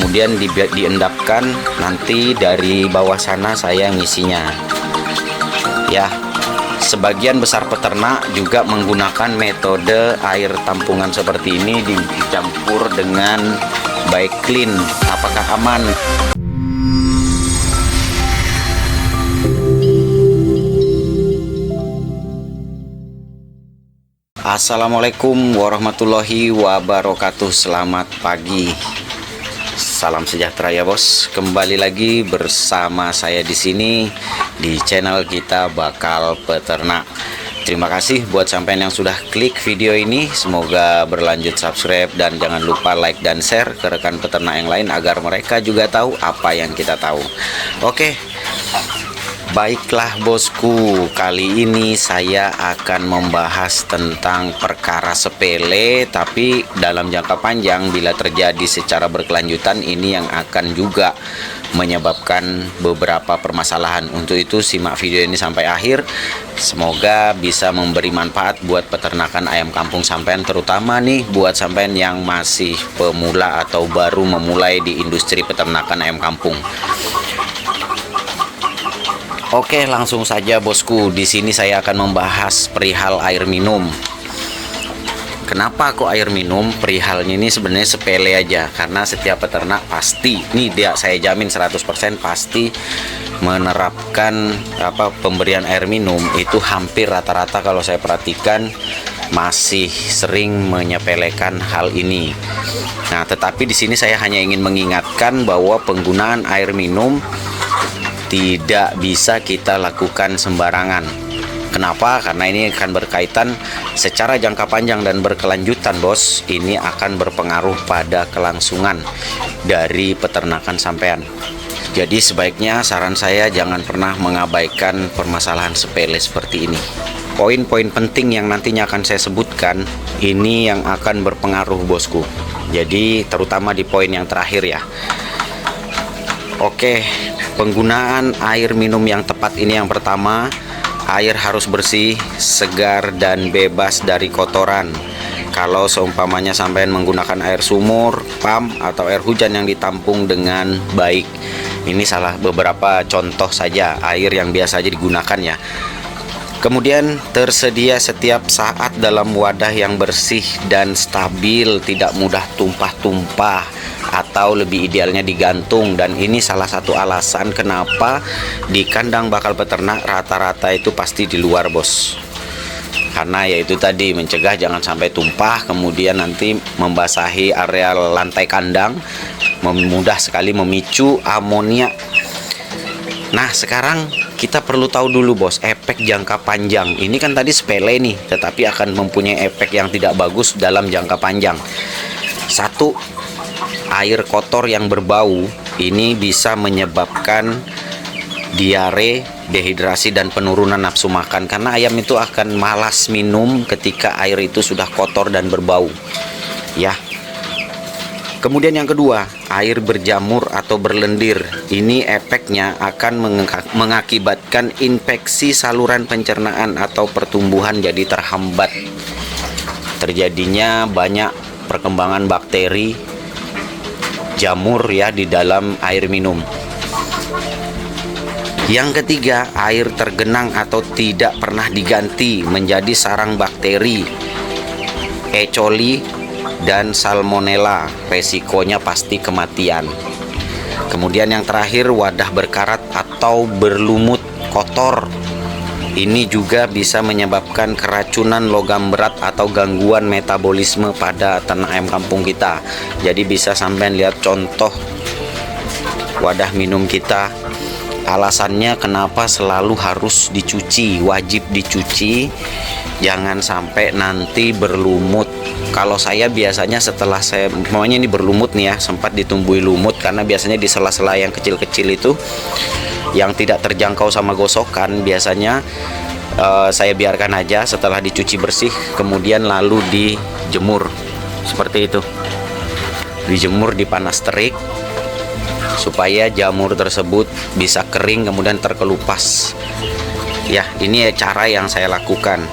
kemudian diendapkan, nanti dari bawah sana saya ngisinya ya. Sebagian besar peternak juga menggunakan metode air tampungan seperti ini dicampur dengan baik clean. Apakah aman? Assalamualaikum warahmatullahi wabarakatuh. Selamat pagi. Salam sejahtera ya bos. Kembali lagi bersama saya di sini di channel kita Bakal Peternak. Terima kasih buat sampean yang sudah klik video ini. Semoga berlanjut subscribe dan jangan lupa like dan share ke rekan peternak yang lain agar mereka juga tahu apa yang kita tahu. Oke. Baiklah bosku, kali ini saya akan membahas tentang perkara sepele tapi dalam jangka panjang bila terjadi secara berkelanjutan ini yang akan juga menyebabkan beberapa permasalahan. Untuk itu simak video ini sampai akhir. Semoga bisa memberi manfaat buat peternakan ayam kampung sampean, terutama nih buat sampean yang masih pemula atau baru memulai di industri peternakan ayam kampung. Oke, langsung saja bosku. Di sini saya akan membahas perihal air minum. Kenapa kok air minum? Perihalnya ini sebenarnya sepele aja, karena setiap peternak pasti, nih dia saya jamin 100% pasti menerapkan pemberian air minum itu hampir rata-rata. Kalau saya perhatikan masih sering menyepelekan hal ini. Nah, tetapi di sini saya hanya ingin mengingatkan bahwa penggunaan air minum tidak bisa kita lakukan sembarangan. Kenapa? Karena ini akan berkaitan secara jangka panjang dan berkelanjutan bos. Ini akan berpengaruh pada kelangsungan dari peternakan sampean. Jadi sebaiknya saran saya jangan pernah mengabaikan permasalahan sepele seperti ini. Poin-poin penting yang nantinya akan saya sebutkan ini yang akan berpengaruh bosku. Jadi terutama di poin yang terakhir ya. Oke, penggunaan air minum yang tepat ini yang pertama, air harus bersih, segar, dan bebas dari kotoran. Kalau seumpamanya sampean menggunakan air sumur, pam, atau air hujan yang ditampung dengan baik. Ini salah beberapa contoh saja air yang biasa aja digunakan ya. Kemudian tersedia setiap saat dalam wadah yang bersih dan stabil, tidak mudah tumpah-tumpah, atau lebih idealnya digantung. Dan ini salah satu alasan kenapa di kandang bakal peternak rata-rata itu pasti di luar bos. Karena yaitu tadi mencegah jangan sampai tumpah, kemudian nanti membasahi area lantai kandang, mudah sekali memicu amonia. Nah sekarang kita perlu tahu dulu bos, efek jangka panjang. Ini kan tadi sepele nih, tetapi akan mempunyai efek yang tidak bagus dalam jangka panjang. Satu, air kotor yang berbau ini bisa menyebabkan diare, dehidrasi, dan penurunan nafsu makan. Karena ayam itu akan malas minum ketika air itu sudah kotor dan berbau ya. Kemudian yang kedua, air berjamur atau berlendir. Ini efeknya akan mengakibatkan infeksi saluran pencernaan atau pertumbuhan jadi terhambat. Terjadinya banyak perkembangan bakteri jamur ya di dalam air minum. Yang ketiga, air tergenang atau tidak pernah diganti menjadi sarang bakteri E. coli dan salmonella, resikonya pasti kematian. Kemudian yang terakhir, wadah berkarat atau berlumut kotor. Ini juga bisa menyebabkan keracunan logam berat atau gangguan metabolisme pada ternak ayam kampung kita. Jadi bisa sampai lihat contoh wadah minum kita. Alasannya kenapa selalu harus dicuci, wajib dicuci, jangan sampai nanti berlumut. Kalau saya biasanya setelah saya maunya ini berlumut nih ya, sempat ditumbuhi lumut karena biasanya di sela-sela yang kecil-kecil itu yang tidak terjangkau sama gosokan, biasanya saya biarkan aja setelah dicuci bersih, kemudian lalu dijemur seperti itu. Dijemur di panas terik supaya jamur tersebut bisa kering kemudian terkelupas. Ya, ini cara yang saya lakukan.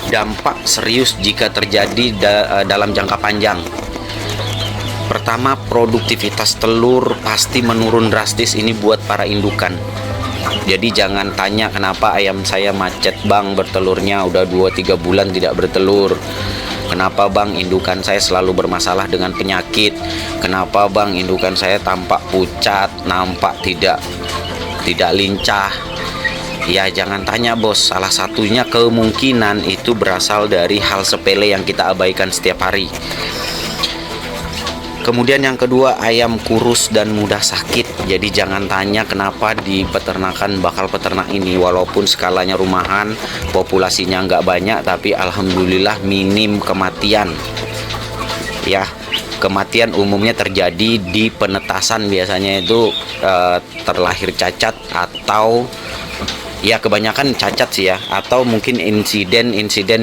Dampak serius jika terjadi dalam jangka panjang. Pertama, produktivitas telur pasti menurun drastis ini buat para indukan. Jadi jangan tanya kenapa ayam saya macet bang bertelurnya, udah 2-3 bulan tidak bertelur. Kenapa bang indukan saya selalu bermasalah dengan penyakit? Kenapa bang indukan saya tampak pucat, nampak tidak lincah? Ya jangan tanya bos, salah satunya kemungkinan itu berasal dari hal sepele yang kita abaikan setiap hari. Kemudian yang kedua, ayam kurus dan mudah sakit. Jadi jangan tanya kenapa di peternakan bakal peternak ini, walaupun skalanya rumahan, populasinya nggak banyak, tapi alhamdulillah minim kematian. Ya, kematian umumnya terjadi di penetasan, biasanya itu terlahir cacat atau ya kebanyakan cacat sih ya, atau mungkin insiden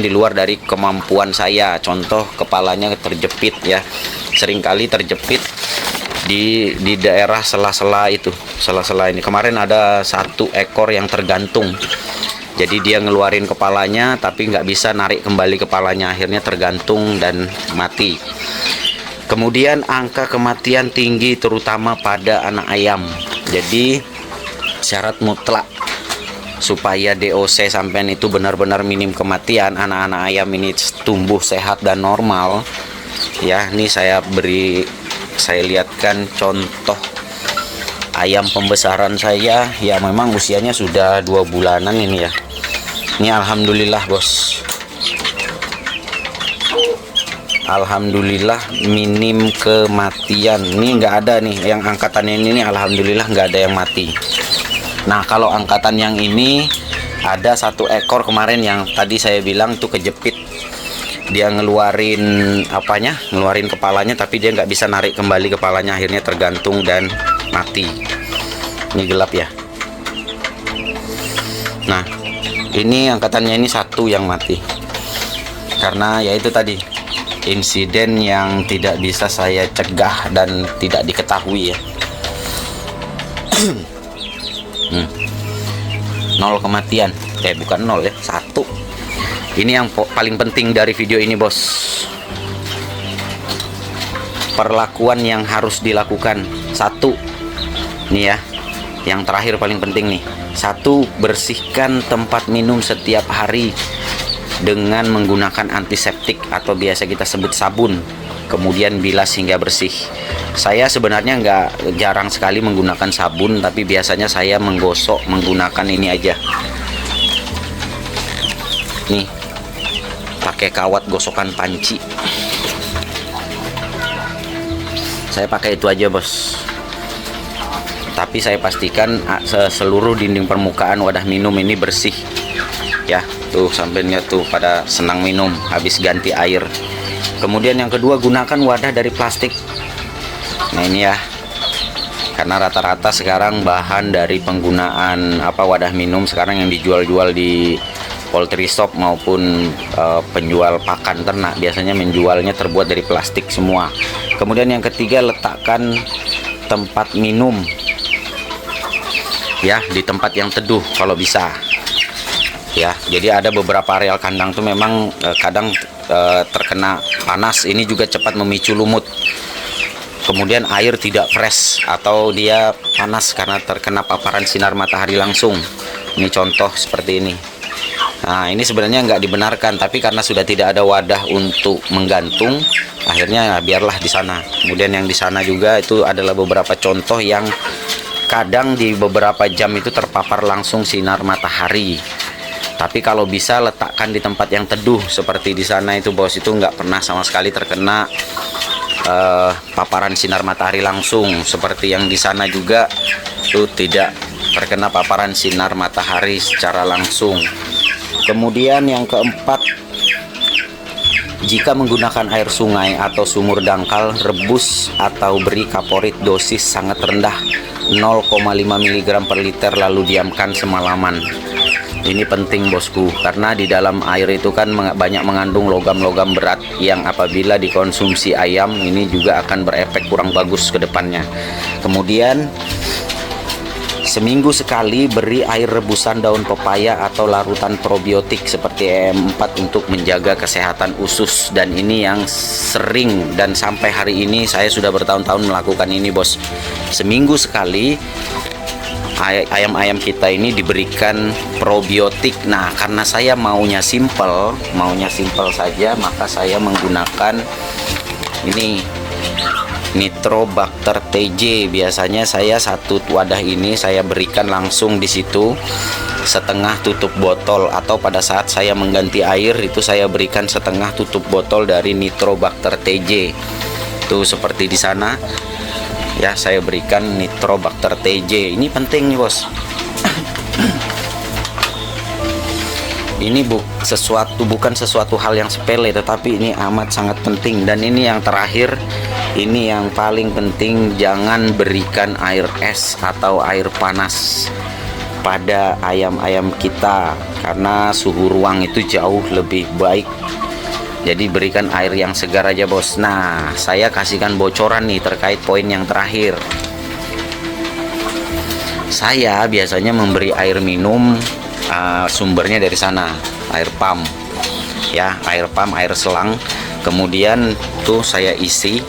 di luar dari kemampuan saya. Contoh, kepalanya terjepit ya, seringkali terjepit di daerah sela-sela ini. Kemarin ada 1 ekor yang tergantung, jadi dia ngeluarin kepalanya tapi nggak bisa narik kembali kepalanya, akhirnya tergantung dan mati. Kemudian angka kematian tinggi terutama pada anak ayam. Jadi syarat mutlak supaya DOC sampean itu benar-benar minim kematian, anak-anak ayam ini tumbuh sehat dan normal. Ya, ini saya lihatkan contoh ayam pembesaran saya. Ya memang usianya sudah 2 bulanan ini ya. Ini alhamdulillah bos, alhamdulillah minim kematian. Ini nggak ada nih yang angkatannya ini alhamdulillah nggak ada yang mati. Nah kalau angkatan yang ini ada 1 ekor kemarin yang tadi saya bilang tuh kejepit, dia ngeluarin kepalanya tapi dia nggak bisa narik kembali kepalanya, akhirnya tergantung dan mati. Ini gelap ya. Nah ini angkatannya ini 1 yang mati karena yaitu tadi insiden yang tidak bisa saya cegah dan tidak diketahui ya. 0 kematian, bukan 0 ya, 1. Ini yang paling penting dari video ini bos, perlakuan yang harus dilakukan. 1 nih ya, yang terakhir paling penting nih. 1, bersihkan tempat minum setiap hari dengan menggunakan antiseptik atau biasa kita sebut sabun, kemudian bilas hingga bersih. Saya sebenarnya jarang sekali menggunakan sabun, tapi biasanya saya menggosok menggunakan ini aja nih, pakai kawat gosokan panci. Saya pakai itu aja bos, tapi saya pastikan seluruh dinding permukaan wadah minum ini bersih ya. Tuh sampainya tuh pada senang minum habis ganti air. Kemudian yang kedua, gunakan wadah dari plastik. Nah ini ya, karena rata-rata sekarang bahan dari penggunaan wadah minum sekarang yang dijual-jual di poultry shop maupun penjual pakan ternak biasanya menjualnya terbuat dari plastik semua. Kemudian yang ketiga, letakkan tempat minum ya di tempat yang teduh kalau bisa ya. Jadi ada beberapa areal kandang tuh memang kadang terkena panas, ini juga cepat memicu lumut. Kemudian air tidak fresh atau dia panas karena terkena paparan sinar matahari langsung. Ini contoh seperti ini. Nah ini sebenarnya nggak dibenarkan, tapi karena sudah tidak ada wadah untuk menggantung, akhirnya ya, biarlah di sana. Kemudian yang di sana juga itu adalah beberapa contoh yang kadang di beberapa jam itu terpapar langsung sinar matahari. Tapi kalau bisa letakkan di tempat yang teduh seperti di sana itu bos, itu nggak pernah sama sekali terkena paparan sinar matahari langsung. Seperti yang di sana juga itu tidak terkena paparan sinar matahari secara langsung. Kemudian yang keempat, jika menggunakan air sungai atau sumur dangkal, rebus atau beri kaporit dosis sangat rendah 0,5 mg per liter lalu diamkan semalaman. Ini penting bosku, karena di dalam air itu kan banyak mengandung logam-logam berat yang apabila dikonsumsi ayam ini juga akan berefek kurang bagus ke depannya. Kemudian 1 seminggu sekali beri air rebusan daun pepaya atau larutan probiotik seperti EM4 untuk menjaga kesehatan usus. Dan ini yang sering dan sampai hari ini saya sudah bertahun-tahun melakukan ini, bos. Seminggu sekali ayam-ayam kita ini diberikan probiotik. Nah, karena saya maunya simple saja, maka saya menggunakan ini Nitrobacter TJ. Biasanya saya satu wadah ini saya berikan langsung di situ setengah tutup botol, atau pada saat saya mengganti air itu saya berikan setengah tutup botol dari Nitrobacter TJ. Tuh seperti di sana. Ya, saya berikan Nitrobacter TJ. Ini penting nih, bos. Ini bukan sesuatu hal yang sepele, tetapi ini amat sangat penting. Dan ini yang terakhir, ini yang paling penting, jangan berikan air es atau air panas pada ayam-ayam kita, karena suhu ruang itu jauh lebih baik. Jadi berikan air yang segar aja, bos. Nah, saya kasihkan bocoran nih terkait poin yang terakhir. Saya biasanya memberi air minum, sumbernya dari sana, air pump. Ya, air pump, air selang. Kemudian tuh saya isi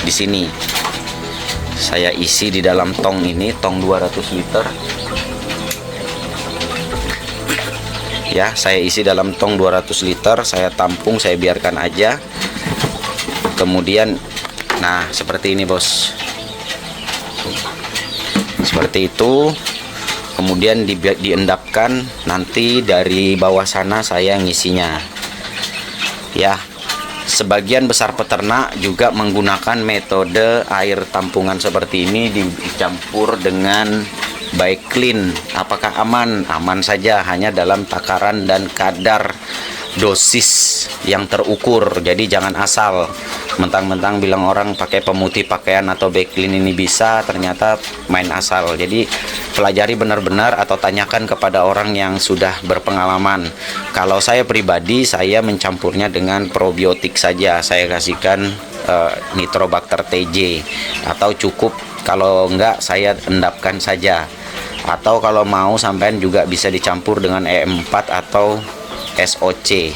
di sini. Saya isi di dalam tong ini, tong 200 liter. Ya, saya isi dalam tong 200 liter, saya tampung, saya biarkan aja. Kemudian, nah seperti ini, bos. Seperti itu. Kemudian diendapkan, nanti dari bawah sana saya ngisinya. Ya, sebagian besar peternak juga menggunakan metode air tampungan seperti ini dicampur dengan Baiklin. Apakah aman? Aman saja, hanya dalam takaran dan kadar dosis yang terukur. Jadi jangan asal mentang-mentang bilang orang pakai pemutih pakaian atau Baiklin ini bisa, ternyata main asal. Jadi pelajari benar-benar atau tanyakan kepada orang yang sudah berpengalaman. Kalau saya pribadi, saya mencampurnya dengan probiotik saja. Saya kasihkan Nitrobacter TJ, atau cukup kalau enggak saya endapkan saja. Atau kalau mau sampean juga bisa dicampur dengan EM4 atau SOC,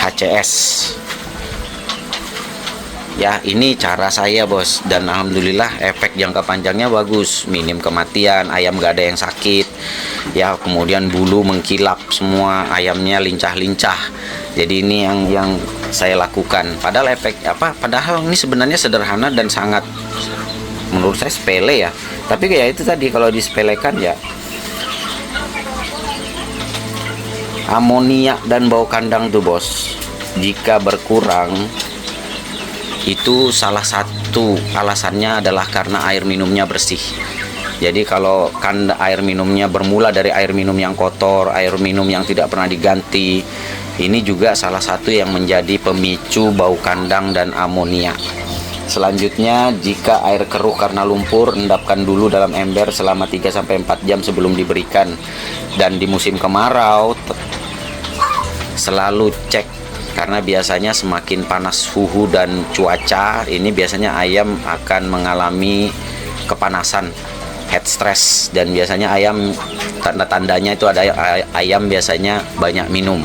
HCS. Ya, ini cara saya, bos. Dan alhamdulillah efek jangka panjangnya bagus. Minim kematian, ayam gak ada yang sakit. Ya, kemudian bulu mengkilap semua, ayamnya lincah-lincah. Jadi ini yang saya lakukan. Padahal padahal ini sebenarnya sederhana dan sangat, menurut saya sepele ya. Tapi kayak itu tadi, kalau disepelekan ya, amoniak dan bau kandang tuh, bos, jika berkurang, itu salah satu alasannya adalah karena air minumnya bersih. Jadi kalau air minumnya bermula dari air minum yang kotor, air minum yang tidak pernah diganti, ini juga salah satu yang menjadi pemicu bau kandang dan amoniak. Selanjutnya, jika air keruh karena lumpur, endapkan dulu dalam ember selama 3-4 jam sebelum diberikan. Dan di musim kemarau selalu cek, karena biasanya semakin panas suhu dan cuaca, ini biasanya ayam akan mengalami kepanasan, heat stress. Dan biasanya ayam, tanda-tandanya itu ada ayam biasanya banyak minum.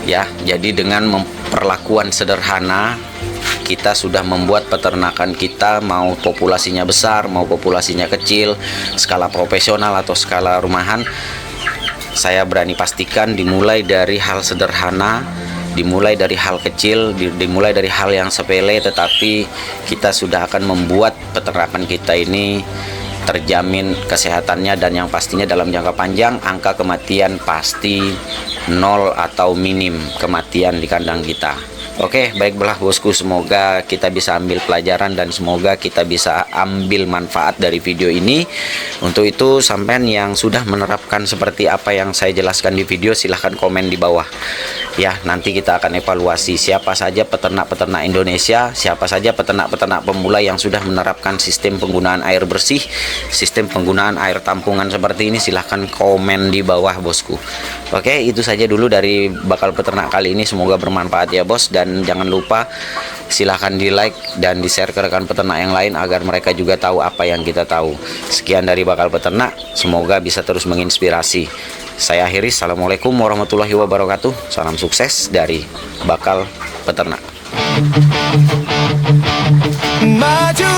Ya, jadi dengan perlakuan sederhana, kita sudah membuat peternakan kita, mau populasinya besar, mau populasinya kecil, skala profesional atau skala rumahan, saya berani pastikan dimulai dari hal sederhana, dimulai dari hal kecil, dimulai dari hal yang sepele, tetapi kita sudah akan membuat peternakan kita ini terjamin kesehatannya, dan yang pastinya dalam jangka panjang angka kematian pasti 0 atau minim kematian di kandang kita. Oke, baiklah bosku, semoga kita bisa ambil pelajaran dan semoga kita bisa ambil manfaat dari video ini. Untuk itu, sampean yang sudah menerapkan seperti apa yang saya jelaskan di video, silahkan komen di bawah. Ya, nanti kita akan evaluasi siapa saja peternak-peternak Indonesia, siapa saja peternak-peternak pemula yang sudah menerapkan sistem penggunaan air bersih, sistem penggunaan air tampungan seperti ini. Silahkan komen di bawah, bosku. Oke, itu saja dulu dari bakal peternak kali ini. Semoga bermanfaat ya, bos. Dan jangan lupa silahkan di like dan di share ke rekan peternak yang lain agar mereka juga tahu apa yang kita tahu. Sekian dari bakal peternak, semoga bisa terus menginspirasi. Saya akhiri, assalamualaikum warahmatullahi wabarakatuh. Salam sukses dari bakal peternak. Maju